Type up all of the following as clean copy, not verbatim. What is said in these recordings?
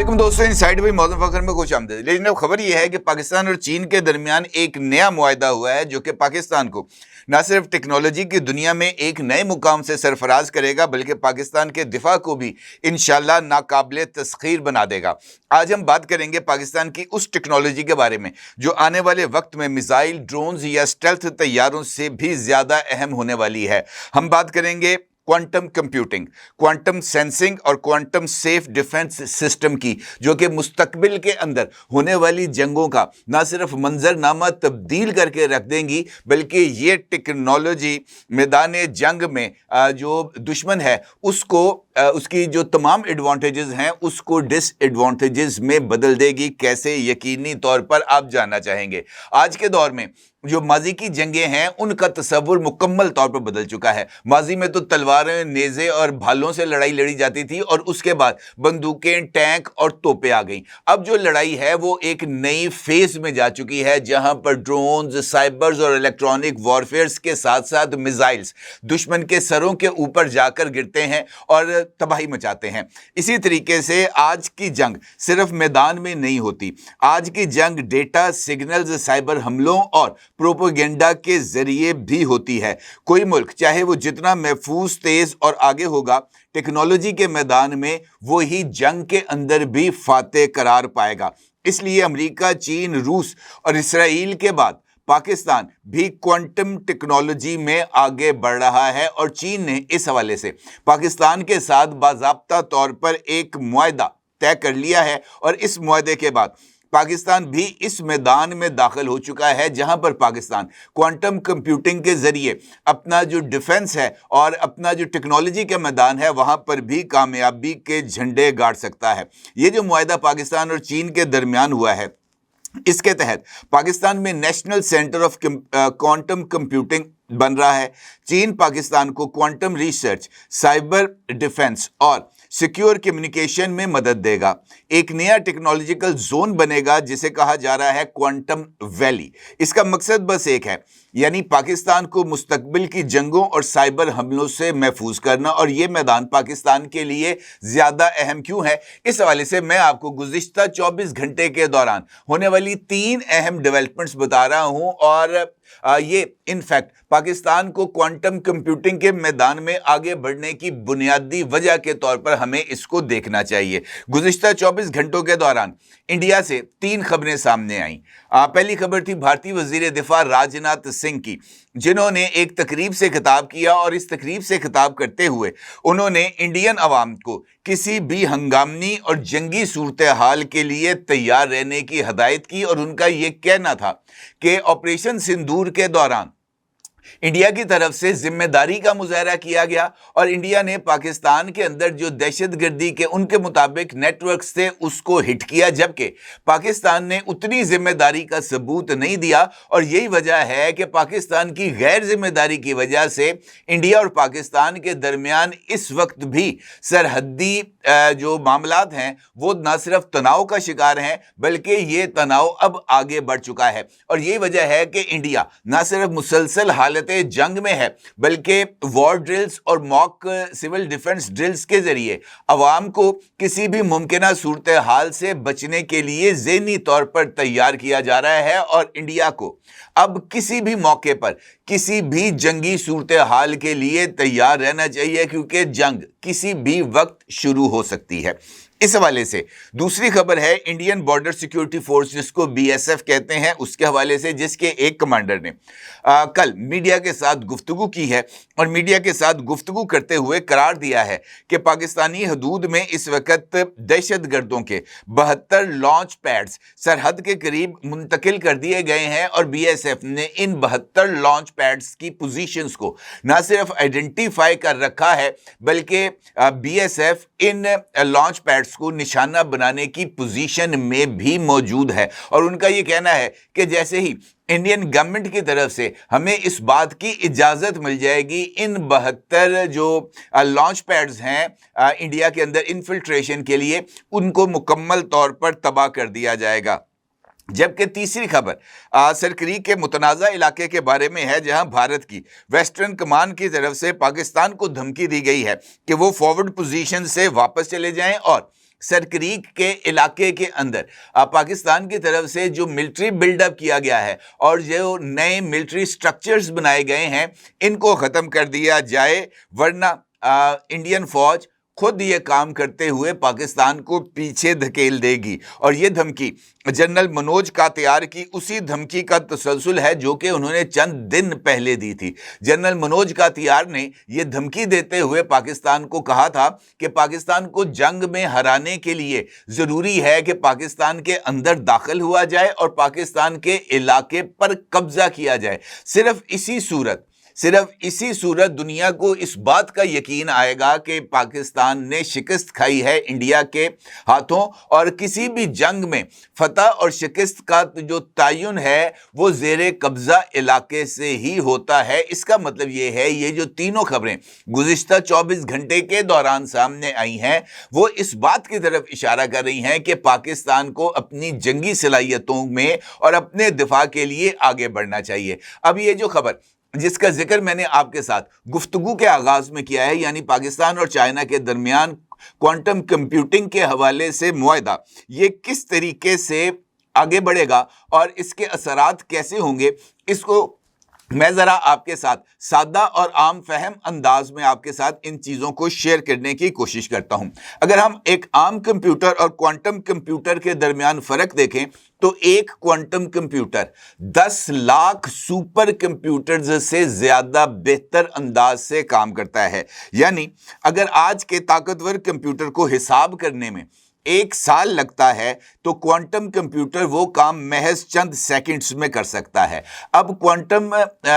अस्सलाम दोस्तों, इनसाइड भाई मौजूद फखर में खुश आमदीद। लेकिन अब खबर यह है कि पाकिस्तान और चीन के दरमियान एक नया मुआहदा हुआ है जो कि पाकिस्तान को न सिर्फ टेक्नोलॉजी की दुनिया में एक नए मुकाम से सरफराज करेगा बल्कि पाकिस्तान के दिफा को भी इंशाल्लाह नाकाबिले तस्खीर बना देगा। आज हम बात करेंगे पाकिस्तान की उस टेक्नोलॉजी के बारे में जो आने वाले वक्त में मिसाइल, ड्रोन्स या स्टेल्थ तैयारों से भी ज़्यादा अहम होने वाली है। हम बात करेंगे क्वांटम कंप्यूटिंग, क्वांटम सेंसिंग और क्वांटम सेफ डिफेंस सिस्टम की, जो कि मुस्तकबिल के अंदर होने वाली जंगों का ना सिर्फ मंजरनामा तब्दील करके रख देंगी बल्कि ये टेक्नोलॉजी मैदान जंग में जो दुश्मन है उसको उसकी जो तमाम एडवांटेजेस हैं उसको डिसएडवांटेजेस में बदल देगी। कैसे? यकीनी तौर पर आप जानना चाहेंगे। आज के दौर में जो माजी की जंगें हैं उनका तस्वुर मुकम्मल तौर पर बदल चुका है। माजी में तो तलवारें, नेज़े और भालों से लड़ाई लड़ी जाती थी और उसके बाद बंदूकें, टैंक और तोपें आ गईं। अब जो लड़ाई है वो एक नई फेज में जा चुकी है जहां पर ड्रोन्स, साइबर्स और इलेक्ट्रॉनिक वॉरफेयर्स के साथ साथ मिसाइल्स दुश्मन के सरों के ऊपर जाकर गिरते हैं और तबाही मचाते हैं। इसी तरीके से आज की जंग सिर्फ मैदान में नहीं होती। आज की जंग डेटा, सिग्नल्स, साइबर हमलों और प्रोपेगेंडा के जरिए भी होती है। कोई मुल्क चाहे वो जितना महफूज, तेज और आगे होगा टेक्नोलॉजी के मैदान में, वो ही जंग के अंदर भी फातेह करार पाएगा। इसलिए अमेरिका, चीन, रूस और इसराइल के बाद पाकिस्तान भी क्वांटम टेक्नोलॉजी में आगे बढ़ रहा है और चीन ने इस हवाले से पाकिस्तान के साथ बाज़ाब्ता तौर पर एक मुआहदा तय कर लिया है और इस मुआहदे के बाद पाकिस्तान भी इस मैदान में दाखिल हो चुका है जहां पर पाकिस्तान क्वांटम कंप्यूटिंग के जरिए अपना जो डिफेंस है और अपना जो टेक्नोलॉजी का मैदान है वहां पर भी कामयाबी के झंडे गाड़ सकता है। ये जो मुआहदा पाकिस्तान और चीन के दरमियान हुआ है, इसके तहत पाकिस्तान में national centre of quantum computing बन रहा है। चीन पाकिस्तान को क्वांटम रिसर्च, साइबर डिफेंस और सिक्योर कम्युनिकेशन में मदद देगा। एक नया टेक्नोलॉजिकल जोन बनेगा जिसे कहा जा रहा है क्वांटम वैली। इसका मकसद बस एक है, यानी पाकिस्तान को मुस्तकबिल की जंगों और साइबर हमलों से महफूज करना। और ये मैदान पाकिस्तान के लिए ज़्यादा अहम क्यों है, इस हवाले से मैं आपको गुज़िश्ता 24 घंटे के दौरान होने वाली 3 अहम डेवलपमेंट्स बता रहा हूँ। और ये इनफैक्ट पाकिस्तान को क्वांटम कंप्यूटिंग के मैदान में आगे बढ़ने की बुनियादी वजह के तौर पर हमें इसको देखना चाहिए। गुज़िश्ता 24 घंटों के दौरान इंडिया से 3 खबरें सामने आईं। पहली खबर थी भारतीय वज़ीर दिफा राजनाथ सिंह की, जिन्होंने एक तकरीब से खिताब किया और इस तकरीब से खिताब करते हुए उन्होंने इंडियन अवाम को किसी भी हंगामी और जंगी सूरत हाल के लिए तैयार रहने की हदायत की। और उनका ये कहना था कि ऑपरेशन सिंदूर के दौरान इंडिया की तरफ से जिम्मेदारी का मुजाहरा किया गया और इंडिया ने पाकिस्तान के अंदर जो दहशतगर्दी के उनके मुताबिक नेटवर्क से उसको हिट किया, जबकि पाकिस्तान ने उतनी जिम्मेदारी का सबूत नहीं दिया। और यही वजह है कि पाकिस्तान की गैर जिम्मेदारी की वजह से इंडिया और पाकिस्तान के दरमियान इस वक्त भी सरहदी जो मामलात हैं वो न सिर्फ तनाव का शिकार हैं बल्कि ये तनाव अब आगे बढ़ चुका है। और यही वजह है कि इंडिया न सिर्फ मुसलसल हालत जंग में है बल्कि वॉर ड्रिल्स और मॉक सिविल डिफेंस ड्रिल्स के जरिए अवाम को किसी भी मुमकिना सूरत हाल से बचने के लिए ज़हनी तौर पर तैयार किया जा रहा है। और इंडिया को अब किसी भी मौके पर किसी भी जंगी सूरत हाल के लिए तैयार रहना चाहिए क्योंकि जंग किसी भी वक्त शुरू हो सकती है। इस हवाले से दूसरी खबर है इंडियन बॉर्डर सिक्योरिटी फोर्स, जिसको BSF कहते हैं, उसके हवाले से, जिसके एक कमांडर ने कल मीडिया के साथ गुफ्तगू की है और मीडिया के साथ गुफ्तगू करते हुए करार दिया है कि पाकिस्तानी हदूद में इस वक्त दहशतगर्दों के 72 लॉन्च पैड्स सरहद के करीब मुंतकिल कर दिए गए हैं। और BSF ने इन 72 लॉन्च पैड्स की पोजीशंस को न सिर्फ आइडेंटिफाई कर रखा है बल्कि BSF इन लॉन्च पैड्स को निशाना बनाने की पोजीशन में भी मौजूद है। और उनका यह कहना है कि जैसे ही इंडियन गवर्नमेंट की तरफ से हमें इस बात की इजाज़त मिल जाएगी, इन 72 जो लॉन्च पैड्स हैं इंडिया के अंदर इन्फिल्ट्रेशन के लिए, उनको मुकम्मल तौर पर तबाह कर दिया जाएगा। जबकि तीसरी खबर सरक्रीक के मुतनाज़ा इलाके के बारे में है, जहां भारत की वेस्टर्न कमान की तरफ से पाकिस्तान को धमकी दी गई है कि वो फॉरवर्ड पोजीशन से वापस चले जाएं और सरक्रीक के इलाके के अंदर पाकिस्तान की तरफ से जो मिलिट्री बिल्डअप किया गया है और जो नए मिलिट्री स्ट्रक्चर्स बनाए गए हैं, इनको ख़त्म कर दिया जाए, वरना इंडियन फौज खुद ये काम करते हुए पाकिस्तान को पीछे धकेल देगी। और ये धमकी जनरल मनोज कातियार की उसी धमकी का तसलसल है जो कि उन्होंने चंद दिन पहले दी थी। जनरल मनोज कातियार ने ये धमकी देते हुए पाकिस्तान को कहा था कि पाकिस्तान को जंग में हराने के लिए ज़रूरी है कि पाकिस्तान के अंदर दाखिल हुआ जाए और पाकिस्तान के इलाके पर कब्जा किया जाए। सिर्फ इसी सूरत दुनिया को इस बात का यकीन आएगा कि पाकिस्तान ने शिकस्त खाई है इंडिया के हाथों, और किसी भी जंग में फतह और शिकस्त का जो तयन है वो ज़ेरे कब्ज़ा इलाके से ही होता है। इसका मतलब ये है, ये जो तीनों खबरें गुज़िश्ता 24 घंटे के दौरान सामने आई हैं, वो इस बात की तरफ इशारा कर रही हैं कि पाकिस्तान को अपनी जंगी सलाहियतों में और अपने दिफा के लिए आगे बढ़ना चाहिए। अब ये जो खबर जिसका जिक्र मैंने आपके साथ गुफ्तगू के आगाज़ में किया है, यानी पाकिस्तान और चाइना के दरमियान क्वांटम कंप्यूटिंग के हवाले से मुआहदा, ये किस तरीके से आगे बढ़ेगा और इसके असरात कैसे होंगे, इसको मैं ज़रा आपके साथ सादा और आम फहम अंदाज में आपके साथ इन चीज़ों को शेयर करने की कोशिश करता हूं। अगर हम एक आम कंप्यूटर और क्वांटम कंप्यूटर के दरमियान फ़र्क देखें तो एक quantum computer 10 lakh super computers से ज़्यादा बेहतर अंदाज से काम करता है। यानी अगर आज के ताकतवर कंप्यूटर को हिसाब करने में 1 साल लगता है तो क्वांटम कंप्यूटर वो काम महज चंद सेकंड्स में कर सकता है। अब क्वांटम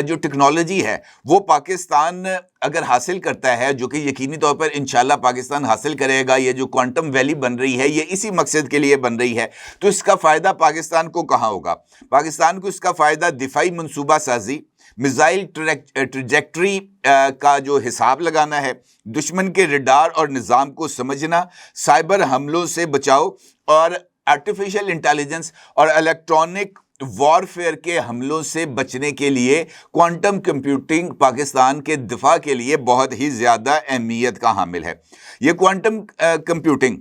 जो टेक्नोलॉजी है वो पाकिस्तान अगर हासिल करता है, जो कि यकीनी तौर पर इंशाल्लाह पाकिस्तान हासिल करेगा, ये जो क्वांटम वैली बन रही है ये इसी मकसद के लिए बन रही है, तो इसका फ़ायदा पाकिस्तान को कहाँ होगा? पाकिस्तान को इसका फ़ायदा दिफाई मनसूबा साजी, मिसाइल ट्रैजेक्टरी का जो हिसाब लगाना है, दुश्मन के रडार और निज़ाम को समझना, साइबर हमलों से बचाव और आर्टिफिशियल इंटेलिजेंस और इलेक्ट्रॉनिक वॉरफेयर के हमलों से बचने के लिए क्वांटम कंप्यूटिंग पाकिस्तान के दिफा के लिए बहुत ही ज़्यादा अहमियत का हामिल है। ये क्वांटम कंप्यूटिंग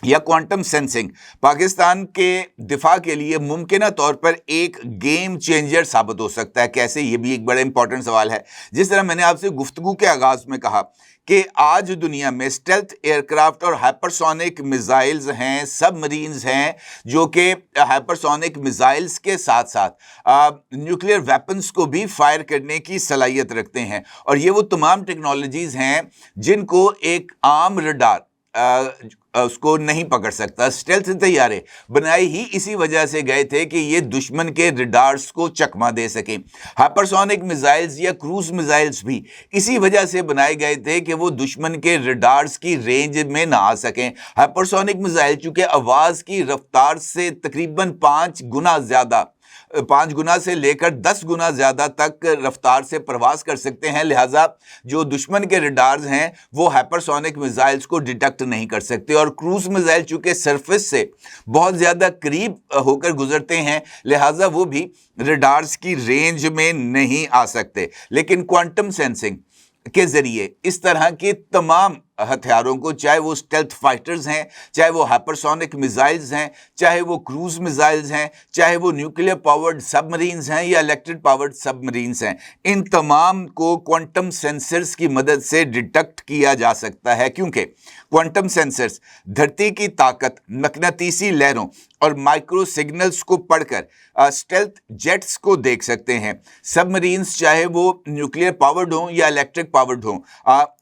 या क्वांटम सेंसिंग पाकिस्तान के दिफा के लिए मुमकिन तौर पर एक गेम चेंजर साबित हो सकता है। कैसे? ये भी एक बड़ा इंपॉर्टेंट सवाल है। जिस तरह मैंने आपसे गुफ्तगू के आगाज़ में कहा कि आज दुनिया में स्टेल्थ एयरक्राफ्ट और हाइपरसोनिक मिसाइल्स हैं, सबमरीन्स हैं, जो कि हाइपरसोनिक मिसाइल्स के साथ साथ न्यूक्लियर वेपन्स को भी फायर करने की सलाहियत रखते हैं, और ये वो तमाम टेक्नोलॉजीज़ हैं जिनको एक आम रडार उसको नहीं पकड़ सकता। स्टेल्थ तैयारे बनाए ही इसी वजह से गए थे कि ये दुश्मन के रडार्स को चकमा दे सकें। हाइपरसोनिक मिसाइल्स या क्रूज मिसाइल्स भी इसी वजह से बनाए गए थे कि वो दुश्मन के रडार्स की रेंज में ना आ सकें। हाइपरसोनिक मिसाइल चूंकि आवाज़ की रफ्तार से तकरीबन 5 गुना से लेकर 10 गुना ज़्यादा तक रफ्तार से प्रवास कर सकते हैं, लिहाजा जो दुश्मन के रडार्स हैं वो हाइपरसोनिक मिसाइल्स को डिटेक्ट नहीं कर सकते। और क्रूज मिसाइल चूंकि सरफेस से बहुत ज़्यादा करीब होकर गुजरते हैं, लिहाजा वो भी रडार्स की रेंज में नहीं आ सकते। लेकिन क्वांटम सेंसिंग के ज़रिए इस तरह के तमाम हथियारों को, चाहे वो स्टेल्थ फाइटर्स हैं, चाहे वो हाइपरसोनिक मिसाइल्स हैं, चाहे वो क्रूज मिसाइल्स हैं, चाहे वो न्यूक्लियर पावर्ड सबमरीन्स हैं या इलेक्ट्रिक पावर्ड सबमरीन्स हैं, इन तमाम को क्वांटम सेंसर्स की मदद से डिटेक्ट किया जा सकता है। क्योंकि क्वांटम सेंसर्स धरती की ताकत, मकनातीसी लहरों और माइक्रो सिग्नल्स को पढ़कर स्टेल्थ जेट्स को देख सकते हैं। सबमरीन्स चाहे वो न्यूक्लियर पावर्ड हों या इलेक्ट्रिक पावर्ड हों,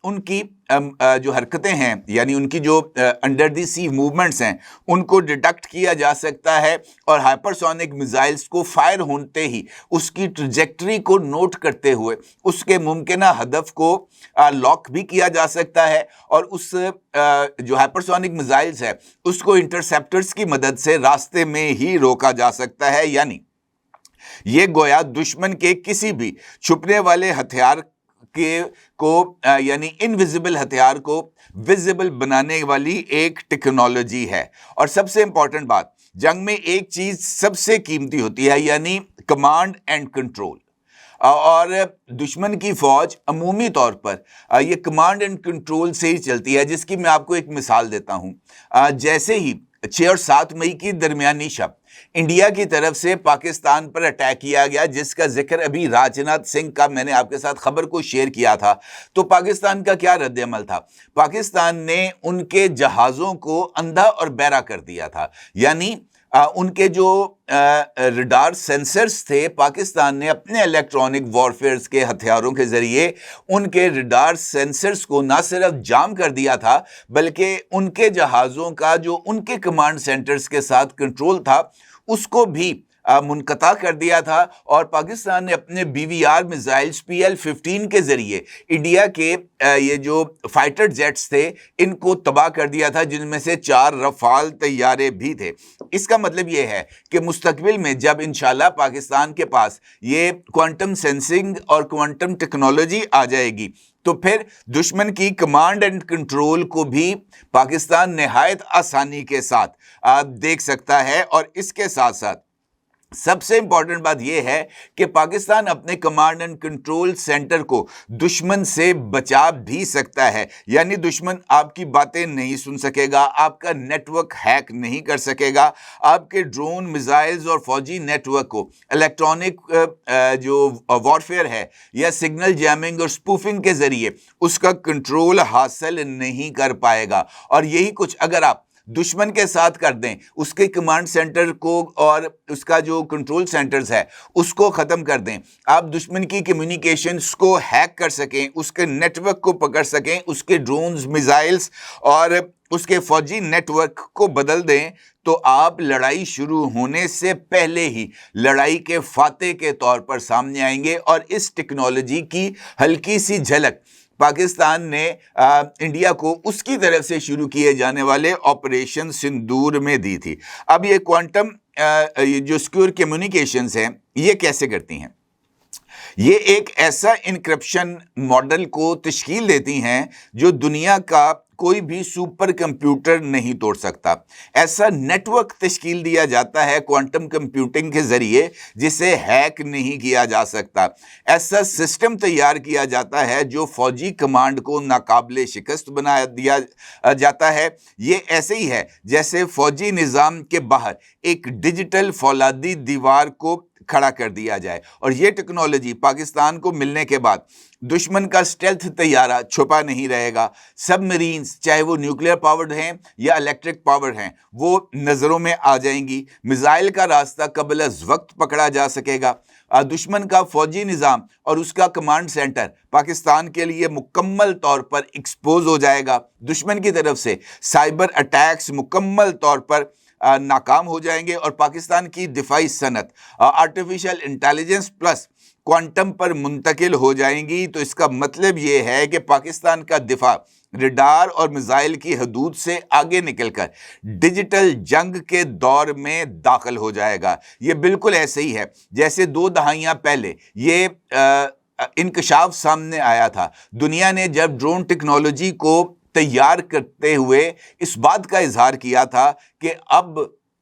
उनकी जो हरकतें हैं, यानी उनकी जो अंडर दी सी मूवमेंट्स हैं, उनको डिटेक्ट किया जा सकता है। और हाइपरसोनिक मिसाइल्स को फायर होते ही उसकी ट्रैजेक्टरी को नोट करते हुए उसके मुमकिना हदफ को लॉक भी किया जा सकता है, और उस जो हाइपरसोनिक मिसाइल्स है उसको इंटरसेप्टर्स की मदद से रास्ते में ही रोका जा सकता है। यानी ये गोया दुश्मन के किसी भी छुपने वाले हथियार यानी इनविजिबल हथियार को विजिबल बनाने वाली एक टेक्नोलॉजी है। और सबसे इंपॉर्टेंट बात, जंग में एक चीज सबसे कीमती होती है, यानी कमांड एंड कंट्रोल। اور دشمن کی فوج عمومی طور پر یہ کمانڈ اینڈ کنٹرول سے ہی چلتی ہے، جس کی میں آپ کو ایک مثال دیتا ہوں۔ جیسے ہی 6 اور 7 مئی کی درمیانی شب انڈیا کی طرف سے پاکستان پر اٹیک کیا گیا، جس کا ذکر ابھی راجناتھ سنگھ کا میں نے آپ کے ساتھ خبر کو شیئر کیا تھا، تو پاکستان کا کیا رد عمل تھا؟ پاکستان نے ان کے جہازوں کو اندھا اور بہرا کر دیا تھا، یعنی ان کے جو ریڈار سینسرز تھے، پاکستان نے اپنے الیکٹرانک وارفیئرز کے ہتھیاروں کے ذریعے ان کے ریڈار سینسرز کو نہ صرف جام کر دیا تھا، بلکہ ان کے جہازوں کا جو ان کے کمانڈ سینٹرز کے ساتھ کنٹرول تھا اس کو بھی منقطع کر دیا تھا، اور پاکستان نے اپنے BVR میزائلز PL-15 کے ذریعے انڈیا کے یہ جو فائٹر جیٹس تھے ان کو تباہ کر دیا تھا، جن میں سے 4 رفال طیارے بھی تھے۔ اس کا مطلب یہ ہے کہ مستقبل میں جب انشاءاللہ پاکستان کے پاس یہ کوانٹم سینسنگ اور کوانٹم ٹیکنالوجی آ جائے گی تو پھر دشمن کی کمانڈ اینڈ کنٹرول کو بھی پاکستان نہایت آسانی کے ساتھ دیکھ سکتا ہے۔ اور اس کے ساتھ ساتھ سب سے امپورٹنٹ بات یہ ہے کہ پاکستان اپنے کمانڈ اینڈ کنٹرول سینٹر کو دشمن سے بچا بھی سکتا ہے، یعنی دشمن آپ کی باتیں نہیں سن سکے گا، آپ کا نیٹ ورک ہیک نہیں کر سکے گا، آپ کے ڈرون، میزائلز اور فوجی نیٹ ورک کو الیکٹرانک جو وارفیئر ہے یا سگنل جیمنگ اور سپوفنگ کے ذریعے اس کا کنٹرول حاصل نہیں کر پائے گا۔ اور یہی کچھ اگر آپ دشمن کے ساتھ کر دیں، اس کے کمانڈ سینٹر کو اور اس کا جو کنٹرول سینٹرز ہے اس کو ختم کر دیں، آپ دشمن کی کمیونیکیشنز کو ہیک کر سکیں، اس کے نیٹ ورک کو پکڑ سکیں، اس کے ڈرونز، میزائلز اور اس کے فوجی نیٹ ورک کو بدل دیں، تو آپ لڑائی شروع ہونے سے پہلے ہی لڑائی کے فاتح کے طور پر سامنے آئیں گے۔ اور اس ٹیکنالوجی کی ہلکی سی جھلک پاکستان نے انڈیا کو اس کی طرف سے شروع کیے جانے والے آپریشن سندور میں دی تھی۔ اب یہ کوانٹم جو سیکیور کمیونیکیشنز ہیں یہ کیسے کرتی ہیں؟ یہ ایک ایسا انکرپشن ماڈل کو تشکیل دیتی ہیں جو دنیا کا کوئی بھی سپر کمپیوٹر نہیں توڑ سکتا۔ ایسا نیٹ ورک تشکیل دیا جاتا ہے کوانٹم کمپیوٹنگ کے ذریعے جسے ہیک نہیں کیا جا سکتا۔ ایسا سسٹم تیار کیا جاتا ہے جو فوجی کمانڈ کو ناقابل شکست بنا دیا جاتا ہے۔ یہ ایسے ہی ہے جیسے فوجی نظام کے باہر ایک ڈیجیٹل فولادی دیوار کو کھڑا کر دیا جائے۔ اور یہ ٹیکنالوجی پاکستان کو ملنے کے بعد دشمن کا اسٹیلتھ طیارہ چھپا نہیں رہے گا، سب مرینز چاہے وہ نیوکلیئر پاورڈ ہیں یا الیکٹرک پاورڈ ہیں وہ نظروں میں آ جائیں گی، میزائل کا راستہ قبل از وقت پکڑا جا سکے گا، دشمن کا فوجی نظام اور اس کا کمانڈ سینٹر پاکستان کے لیے مکمل طور پر ایکسپوز ہو جائے گا، دشمن کی طرف سے سائبر اٹیکس مکمل طور پر ناکام ہو جائیں گے، اور پاکستان کی دفاعی صنعت آرٹیفیشل انٹیلیجنس پلس کوانٹم پر منتقل ہو جائیں گی۔ تو اس کا مطلب یہ ہے کہ پاکستان کا دفاع ریڈار اور میزائل کی حدود سے آگے نکل کر ڈیجیٹل جنگ کے دور میں داخل ہو جائے گا۔ یہ بالکل ایسے ہی ہے جیسے 2 دہائیاں پہلے یہ انکشاف سامنے آیا تھا، دنیا نے جب ڈرون ٹیکنالوجی کو تیار کرتے ہوئے اس بات کا اظہار کیا تھا کہ اب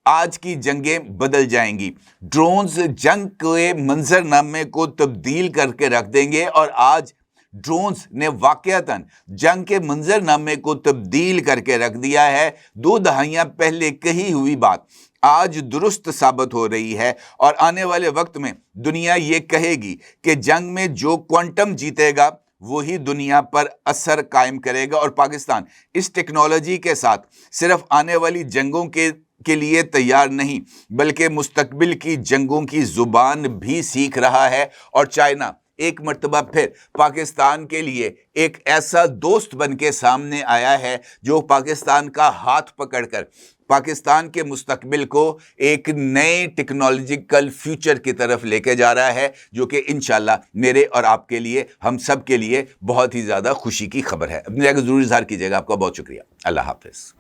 آج کی جنگیں بدل جائیں گی، ڈرونز جنگ کے منظر نامے کو تبدیل کر کے رکھ دیں گے، اور آج ڈرونز نے واقعتاً جنگ کے منظر نامے کو تبدیل کر کے رکھ دیا ہے۔ 2 دہائیاں پہلے کہی ہوئی بات آج درست ثابت ہو رہی ہے، اور آنے والے وقت میں دنیا یہ کہے گی کہ جنگ میں جو کوانٹم جیتے گا وہی دنیا پر اثر قائم کرے گا۔ اور پاکستان اس ٹیکنالوجی کے ساتھ صرف آنے والی جنگوں کے لیے تیار نہیں بلکہ مستقبل کی جنگوں کی زبان بھی سیکھ رہا ہے، اور چائنا ایک مرتبہ پھر پاکستان کے لیے ایک ایسا دوست بن کے سامنے آیا ہے جو پاکستان کا ہاتھ پکڑ کر پاکستان کے مستقبل کو ایک نئے ٹیکنالوجیکل فیوچر کی طرف لے کے جا رہا ہے، جو کہ انشاءاللہ میرے اور آپ کے لیے، ہم سب کے لیے بہت ہی زیادہ خوشی کی خبر ہے۔ اپنی رائے کو ضرور اظہار کیجیے گا۔ آپ کا بہت شکریہ۔ اللہ حافظ۔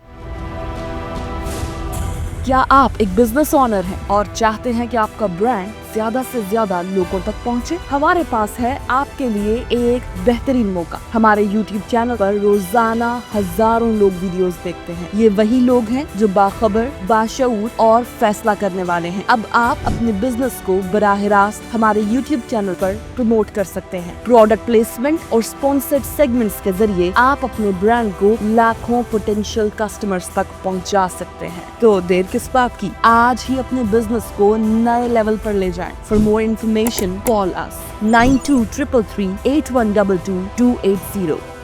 کیا آپ ایک بزنس اونر ہیں اور چاہتے ہیں کہ آپ کا برانڈ ज्यादा से ज्यादा लोगों तक पहुंचे, हमारे पास है आपके लिए एक बेहतरीन मौका। हमारे YouTube चैनल पर रोजाना हजारों लोग वीडियोस देखते हैं। ये वही लोग हैं जो बाखबर, बाशऊर और फैसला करने वाले हैं। अब आप अपने बिजनेस को बराह रास्त हमारे YouTube चैनल पर प्रमोट कर सकते हैं। प्रोडक्ट प्लेसमेंट और स्पॉन्सर्ड सेगमेंट्स के जरिए आप अपने ब्रांड को लाखों पोटेंशियल कस्टमर्स तक पहुंचा सकते हैं। तो देर किस बात की, आज ही अपने बिजनेस को नए लेवल पर ले जाएं। For more information call us 923338122280।